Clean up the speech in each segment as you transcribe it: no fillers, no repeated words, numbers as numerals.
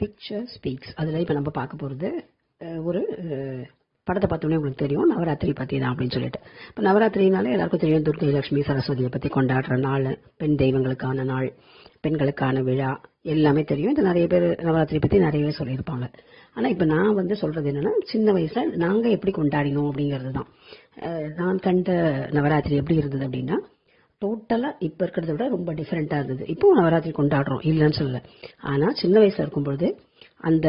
Picture speaks. அதில் இப்போ நம்ம பார்க்க போகிறது ஒரு படத்தை பார்த்தோன்னே உங்களுக்கு தெரியும், நவராத்திரி பற்றி தான் அப்படின்னு சொல்லிட்டு. இப்போ நவராத்திரினாலே எல்லாருக்கும் தெரியும், துர்கை, லட்சுமி, சரஸ்வதியை பற்றி கொண்டாடுற நாள், பெண் தெய்வங்களுக்கான நாள், பெண்களுக்கான விழா எல்லாமே தெரியும். இது நிறைய பேர் நவராத்திரி பற்றி நிறையவே சொல்லியிருப்பாங்க. ஆனால் இப்போ நான் வந்து சொல்கிறது என்னென்னா, சின்ன வயசில் நாங்கள் எப்படி கொண்டாடினோம் அப்படிங்கிறது தான். நான் கண்ட நவராத்திரி எப்படி இருந்தது அப்படின்னா, டோட்டலாக இப்போ இருக்கிறத விட ரொம்ப டிஃப்ரெண்ட்டாக இருந்தது. இப்போவும் நவராத்திரி கொண்டாடுறோம், இல்லைன்னு சொல்லலை. ஆனால் சின்ன வயசில் இருக்கும்பொழுது அந்த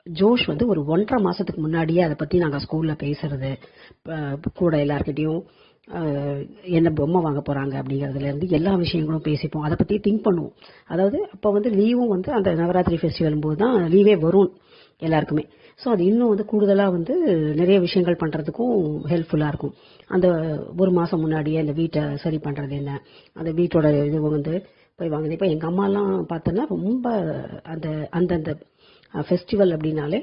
ஜோஷ் வந்து ஒரு 1.5 மாதத்துக்கு முன்னாடியே அதை பற்றி நாங்கள் ஸ்கூலில் பேசுறது, கூட எல்லாருக்கிட்டையும் என்ன பொம்மை வாங்க போகிறாங்க அப்படிங்கிறதுலேருந்து எல்லா விஷயங்களும் பேசிப்போம். அதை பற்றி திங்க் பண்ணுவோம். அதாவது அப்போ வந்து லீவும் வந்து அந்த நவராத்திரி ஃபெஸ்டிவல் போது தான் லீவே வரும் எல்லாருக்குமே. ஸோ அது இன்னும் வந்து கூடுதலாக வந்து நிறைய விஷயங்கள் பண்ணுறதுக்கும் ஹெல்ப்ஃபுல்லாக இருக்கும். அந்த ஒரு மாதம் முன்னாடியே அந்த வீட்டை சரி பண்ணுறது என்ன, அந்த வீட்டோட இது வந்து போய் வாங்குது. இப்போ எங்கள் அம்மாலாம் பார்த்தோன்னா ரொம்ப அந்த அந்தந்த ஃபெஸ்டிவல் அப்படின்னாலே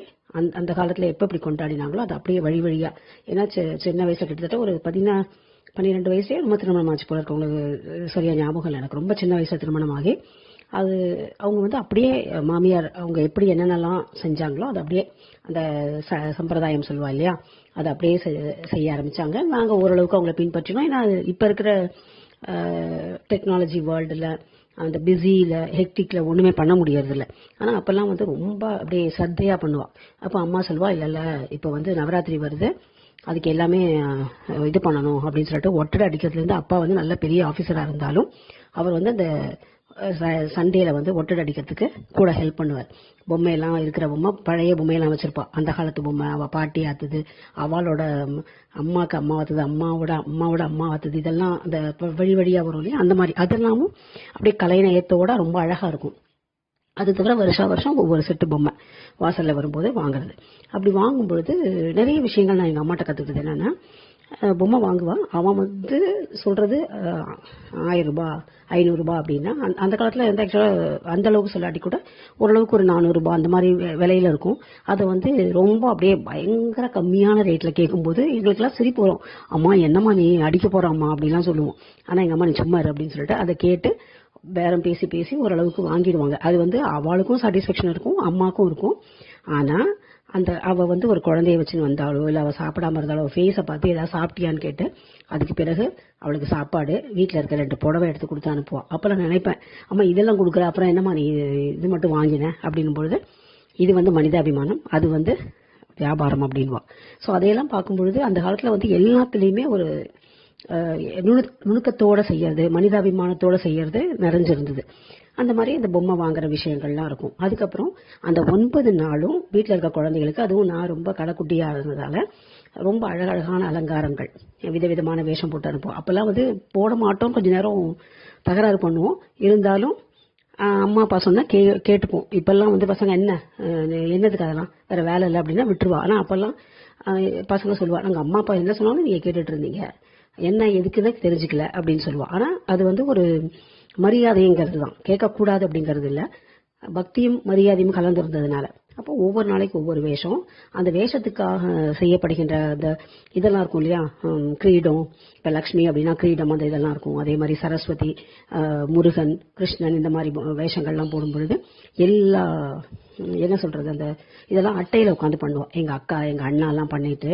அந்த காலத்தில் எப்போ எப்படி கொண்டாடினாங்களோ அது அப்படியே வழி வழியாக. ஏன்னா சின்ன வயசில் கிட்டத்தட்ட ஒரு 12 வயசே ரொம்ப திருமணம் ஆச்சு போல இருக்கவங்களுக்கு சரியாக ஞாபகம் இல்லை. எனக்கு ரொம்ப சின்ன வயசில் திருமணம் ஆகி அது அவங்க வந்து அப்படியே மாமியார் அவங்க எப்படி என்னென்னலாம் செஞ்சாங்களோ அது அப்படியே அந்த சம்பிரதாயம் சொல்லுவா இல்லையா, அதை அப்படியே செய்ய ஆரம்பித்தாங்க. நாங்கள் ஓரளவுக்கு அவங்கள பின்பற்றினோம். ஏன்னா இப்போ இருக்கிற டெக்னாலஜி வேர்ல்டில் அந்த பிஸியில் ஹெக்டிக்கில் ஒன்றுமே பண்ண முடியறதில்ல. ஆனால் அப்போல்லாம் வந்து ரொம்ப அப்படியே சத்தையாக பண்ணுவாள். அப்போ அம்மா சொல்வா, இல்லை இப்போ வந்து நவராத்திரி வருது, அதுக்கு எல்லாமே இது பண்ணணும் அப்படின்னு சொல்லிட்டு ஒட்டடை அடிக்கிறதுலேருந்து, அப்பா வந்து நல்ல பெரிய ஆஃபீஸராக இருந்தாலும் அவர் வந்து அந்த சண்டேல வந்து ஒட்டடை அடிக்கிறதுக்கு கூட ஹெல்ப் பண்ணுவார். பொம்மையெல்லாம் இருக்கிற பொம்மை, பழைய பொம்மையெல்லாம் வச்சிருப்பா, அந்த காலத்து பொம்மை, அவள் பாட்டி ஆத்துது, அவளோட அம்மாவுக்கு அம்மா ஆத்துது, அம்மாவோட அம்மா ஆத்துது, இதெல்லாம் அந்த வழி வழியாக வரும் இல்லையா, அந்த மாதிரி அதெல்லாமும் அப்படியே கலைநயத்தோட ரொம்ப அழகாக இருக்கும். அது தவிர வருஷம் ஒவ்வொரு செட்டு பொம்மை வாசலில் வரும்போது வாங்குறது. அப்படி வாங்கும்பொழுது நிறைய விஷயங்கள் நான் எங்கள் அம்மாட்ட கற்றுக்கிட்டது என்னென்னா, பொம்மை வாங்குவான், அவன் வந்து சொல்கிறது 1000 ரூபாய் 500 ரூபாய் அப்படின்னா, அந்த காலத்தில் வந்து ஆக்சுவலாக அந்த அளவுக்கு சொல்லாட்டி கூட ஓரளவுக்கு ஒரு 400 ரூபாய் அந்த மாதிரி விலையில இருக்கும். அதை வந்து ரொம்ப அப்படியே பயங்கர கம்மியான ரேட்டில் கேட்கும்போது எங்களுக்கெல்லாம் சிரிப்பு வரும். அம்மா என்னம்மா நீ அடிக்க போகிறாம்மா அப்படின்லாம் சொல்லுவோம். ஆனால் எங்கள் அம்மா நீ சும்மா இரு அப்படின்னு சொல்லிட்டு அதை கேட்டு பேரம் பேசி ஓரளவுக்கு வாங்கிடுவாங்க. அது வந்து அவளுக்கும் சாட்டிஸ்ஃபேக்ஷன் இருக்கும், அம்மாவுக்கும் இருக்கும். ஆனால் அவள் வந்து ஒரு குழந்தைய வச்சுன்னு வந்தாலோ இல்லை அவள் சாப்பிடாம இருந்தாலோ ஃபேஸை பார்த்து ஏதாவது சாப்பிட்டியான்னு கேட்டு அதுக்கு பிறகு அவளுக்கு சாப்பாடு, வீட்டில் இருக்க 2 புடவை எடுத்து கொடுத்து அனுப்புவாள். அப்போ நான் நினைப்பேன், அம்மா இதெல்லாம் கொடுக்குற, அப்புறம் என்னம்மா நீ இது மட்டும் வாங்கினேன் அப்படின்னும் பொழுது, இது வந்து மனிதாபிமானம், அது வந்து வியாபாரம் அப்படின்வா. ஸோ அதையெல்லாம் பார்க்கும்பொழுது அந்த காலத்தில் வந்து எல்லாத்துலேயுமே ஒரு நுணுக்கத்தோடு செய்யறது, மனிதாபிமானத்தோடு செய்யறது நிறைஞ்சிருந்தது. அந்த மாதிரி அந்த பொம்மை வாங்குற விஷயங்கள்லாம் இருக்கும். அதுக்கப்புறம் அந்த 9 நாளும் வீட்டில் இருக்க குழந்தைகளுக்கு, அதுவும் நான் ரொம்ப கடைக்குட்டியாக இருந்ததால ரொம்ப அழகழகான அலங்காரங்கள், விதவிதமான வேஷம் போட்டு அனுப்புவோம். அப்போல்லாம் வந்து போட மாட்டோம், கொஞ்ச நேரம் தகராறு பண்ணுவோம். இருந்தாலும் அம்மா அப்பா சொன்னால் கேட்டுப்போம். இப்போல்லாம் வந்து பசங்க என்னதுக்கு அதெல்லாம் வேறு வேலை இல்லை அப்படின்னா விட்டுருவா. ஆனால் அப்போல்லாம் பசங்க சொல்லுவா, நாங்கள் அம்மா அப்பா என்ன சொன்னாலும் நீங்கள் கேட்டுட்டு இருந்தீங்க, என்ன எதுக்குன்னு தெரிஞ்சுக்கல அப்படின்னு சொல்லுவா. ஆனால் அது வந்து ஒரு மரியாதைங்கிறது தான், கேட்கக்கூடாது அப்படிங்கிறது இல்லை, பக்தியும் மரியாதையும் கலந்துருந்ததுனால. அப்போ ஒவ்வொரு நாளைக்கு ஒவ்வொரு வேஷம், அந்த வேஷத்துக்காக செய்யப்படுகின்ற அந்த இதெல்லாம் இருக்கும் இல்லையா, கிரீடம். இப்போ லக்ஷ்மி அப்படின்னா கிரீடம், அந்த இதெல்லாம் இருக்கும். அதே மாதிரி சரஸ்வதி, முருகன், கிருஷ்ணன், இந்த மாதிரி வேஷங்கள்லாம் போடும் பொழுது எல்லா என்ன சொல்றது, அந்த இதெல்லாம் அட்டையில் உட்காந்து பண்ணுவோம். எங்கள் அக்கா எங்கள் அண்ணாலாம் பண்ணிட்டு,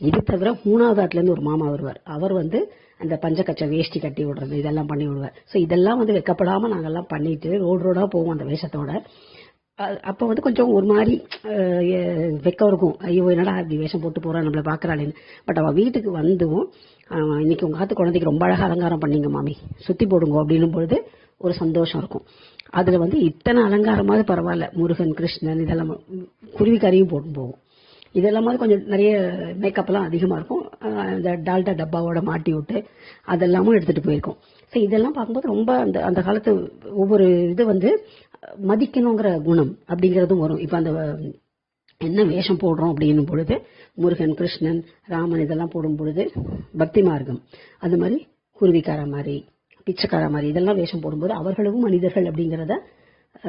இது தவிர 3வது ஆட்டிலேருந்து ஒரு மாமா வருவார். அவர் வந்து அந்த பஞ்சக்கச்சை வேஷ்டி கட்டி விடுறது இதெல்லாம் பண்ணி விடுவார். ஸோ இதெல்லாம் வந்து வெக்கப்படாமல் நாங்கள்லாம் பண்ணிட்டு ரோடாக போவோம் அந்த வேஷத்தோட. அப்போ வந்து கொஞ்சம் ஒரு மாதிரி வெக்கம் இருக்கும், ஐயோ என்னடா இப்படி வேஷம் போட்டு போகிறா நம்மளை பார்க்குறாளேன்னு. பட் அவள் வீட்டுக்கு வந்துவும், இன்னைக்கு உங்கள் காத்து குழந்தைக்கு ரொம்ப அழகாக அலங்காரம் பண்ணீங்க மாமி, சுற்றி போடுங்க அப்படின்னும் பொழுது ஒரு சந்தோஷம் இருக்கும். அதில் வந்து இத்தனை அலங்காரமாவது பரவாயில்ல, முருகன், கிருஷ்ணன், இதெல்லாம் குருவிக்காரியும் போட்டு போவோம். இதெல்லாம் மாதிரி கொஞ்சம் நிறைய மேக்கப்லாம் அதிகமாக இருக்கும். இந்த டால்டா டப்பாவோட மாட்டி விட்டு அதெல்லாமும் எடுத்துகிட்டு போயிருக்கோம். ஸோ இதெல்லாம் பார்க்கும்போது ரொம்ப அந்த காலத்து ஒவ்வொரு இது வந்து மதிக்கணுங்கிற குணம் அப்படிங்கிறதும் வரும். இப்போ அந்த என்ன வேஷம் போடுறோம் அப்படின்னும் பொழுது, முருகன், கிருஷ்ணன், ராமன் இதெல்லாம் போடும் பொழுது பக்தி மார்க்கம், அது மாதிரி குருவிக்கார மாதிரி, பிச்சைக்கார மாதிரி இதெல்லாம் வேஷம் போடும்போது அவர்களும் மனிதர்கள் அப்படிங்கிறத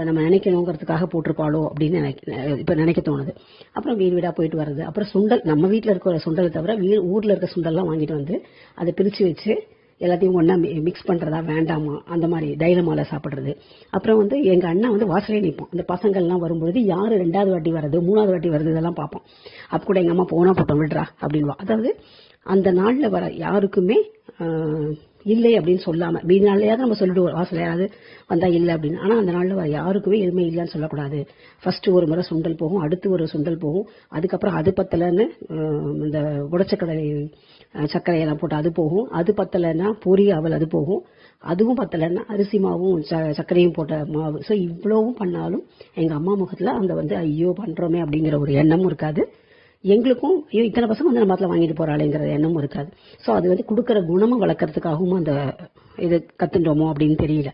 நம்ம நினைக்கணுங்கிறதுக்காக போட்டிருப்பாளோ அப்படின்னு இப்போ நினைக்க தோணுது. அப்புறம் வீடாக போயிட்டு வர்றது. அப்புறம் சுண்டல், நம்ம வீட்டில் இருக்கிற சுண்டலை தவிர ஊரில் இருக்க சுண்டல்லாம் வாங்கிட்டு வந்து அதை பிரித்து வச்சு எல்லாத்தையும் ஒன்றா மிக்ஸ் பண்ணுறதா வேண்டாமா அந்த மாதிரி டைலமாவில் சாப்பிட்றது. அப்புறம் வந்து எங்கள் அண்ணா வந்து வாசலே நிற்போம். அந்த பசங்கள்லாம் வரும்பொழுது யார் 2வது வாட்டி வர்றது 3வது வாட்டி வருது இதெல்லாம் பார்ப்போம். அப்போ கூட எங்கள் அம்மா போனால் போட்டோம் விடுறா அப்படின்வா. அதாவது அந்த நாளில் வர யாருக்குமே இல்லை அப்படின்னு சொல்லாமல் மீதி நாள்லையாவது நம்ம சொல்லிடுவோம் வாசல் யாராவது வந்தால் இல்லை அப்படின்னு. ஆனால் அந்த நாளில் வர யாருக்குமே எதுவுமே இல்லைன்னு சொல்லக்கூடாது. ஃபர்ஸ்ட் ஒரு முறை சுண்டல் போகும், அடுத்து ஒரு சுண்டல் போகும், அதுக்கப்புறம் அது பத்தலைன்னு இந்த உடச்சக்கடலை சர்க்கரையெல்லாம் போட்டு அது போகும், அது பத்தலைன்னா பொரி அவல் அது போகும், அதுவும் பத்தலைன்னா அரிசி மாவும் சர்க்கரையும் போட்ட மாவு. ஸோ இவ்வளவும் பண்ணாலும் எங்கள் அம்மா முகத்தில் அந்த வந்து ஐயோ பண்ணுறோமே அப்படிங்கிற ஒரு எண்ணமும் இருக்காது. எங்களுக்கும் ஐயோ இத்தனை பசங்க வந்து நம்ம மாத்திரம் வாங்கிட்டு போறாளேங்கிற எண்ணமும் இருக்காது. ஸோ அது வந்து கொடுக்குற குணமும் வளர்க்கறதுக்காகவும் அந்த இது கத்துட்டோமோ அப்படின்னு தெரியல.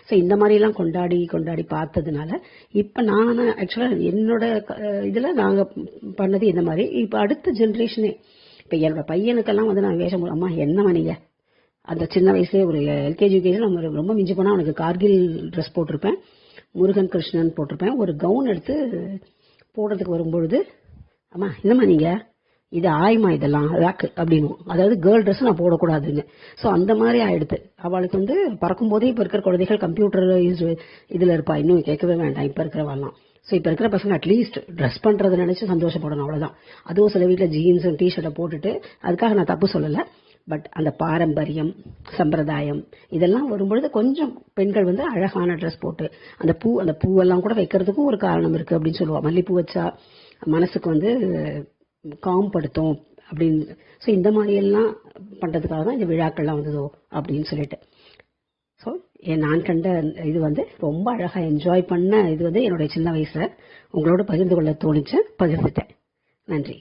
ஸோ இந்த மாதிரிலாம் கொண்டாடி கொண்டாடி பார்த்ததுனால இப்போ நான் ஆக்சுவலாக என்னோட இதில் நாங்கள் பண்ணது இந்த மாதிரி. இப்போ அடுத்த ஜென்ரேஷனே இப்போ என்னோட பையனுக்கெல்லாம் வந்து நான் வேஷம் அம்மா என்னவா நீங்கள் அந்த சின்ன வயசுலேயே ஒரு எல்கேஜி யூகேஜி நம்ம ரொம்ப மிஞ்சி போனால் அவனுக்கு கார்கில் ட்ரெஸ் போட்டிருப்பேன், முருகன் கிருஷ்ணன் போட்டிருப்பேன். ஒரு கவுன் எடுத்து போடுறதுக்கு வரும்பொழுது அம்மா என்னம்மா நீங்கள் இது ஆயுமா இதெல்லாம் ராக்கு அப்படின்னு, அதாவது கேர்ள் ட்ரெஸ் நான் போடக்கூடாதுன்னு. ஸோ அந்த மாதிரி ஆயிடுது. அவளுக்கு வந்து பறக்கும் போதே இப்போ இருக்கிற குழந்தைகள் கம்ப்யூட்டர் இதில் இருப்பா, இன்னும் கேட்கவே வேண்டாம் இப்போ இருக்கிறவெல்லாம். ஸோ இப்போ இருக்கிற பசங்க அட்லீஸ்ட் ட்ரெஸ் பண்ணுறதை நினச்சி சந்தோஷப்படணும், அவ்வளோதான். அதுவும் சில வீட்டில் ஜீன்ஸ் டிஷர்ட்டை போட்டுட்டு, அதுக்காக நான் தப்பு சொல்லலை, பட் அந்த பாரம்பரியம் சம்பிரதாயம் இதெல்லாம் வரும்பொழுது கொஞ்சம் பெண்கள் வந்து அழகான ட்ரெஸ் போட்டு அந்த பூவெல்லாம் கூட வைக்கிறதுக்கும் ஒரு காரணம் இருக்குது அப்படின்னு சொல்லுவாள். மல்லிப்பூ வச்சா மனசுக்கு வந்து காம்படுத்தும் அப்படின்னு. ஸோ இந்த மாதிரியெல்லாம் பண்ணுறதுக்காக தான் இந்த விழாக்கள்லாம் வந்ததோ அப்படின்னு சொல்லிட்டு. ஸோ நான் கண்ட இது வந்து ரொம்ப அழகாக என்ஜாய் பண்ண இது வந்து என்னுடைய சின்ன வயசில் உங்களோட பகிர்ந்து கொள்ள தோணிச்சு, பகிர்ந்துட்டேன். நன்றி.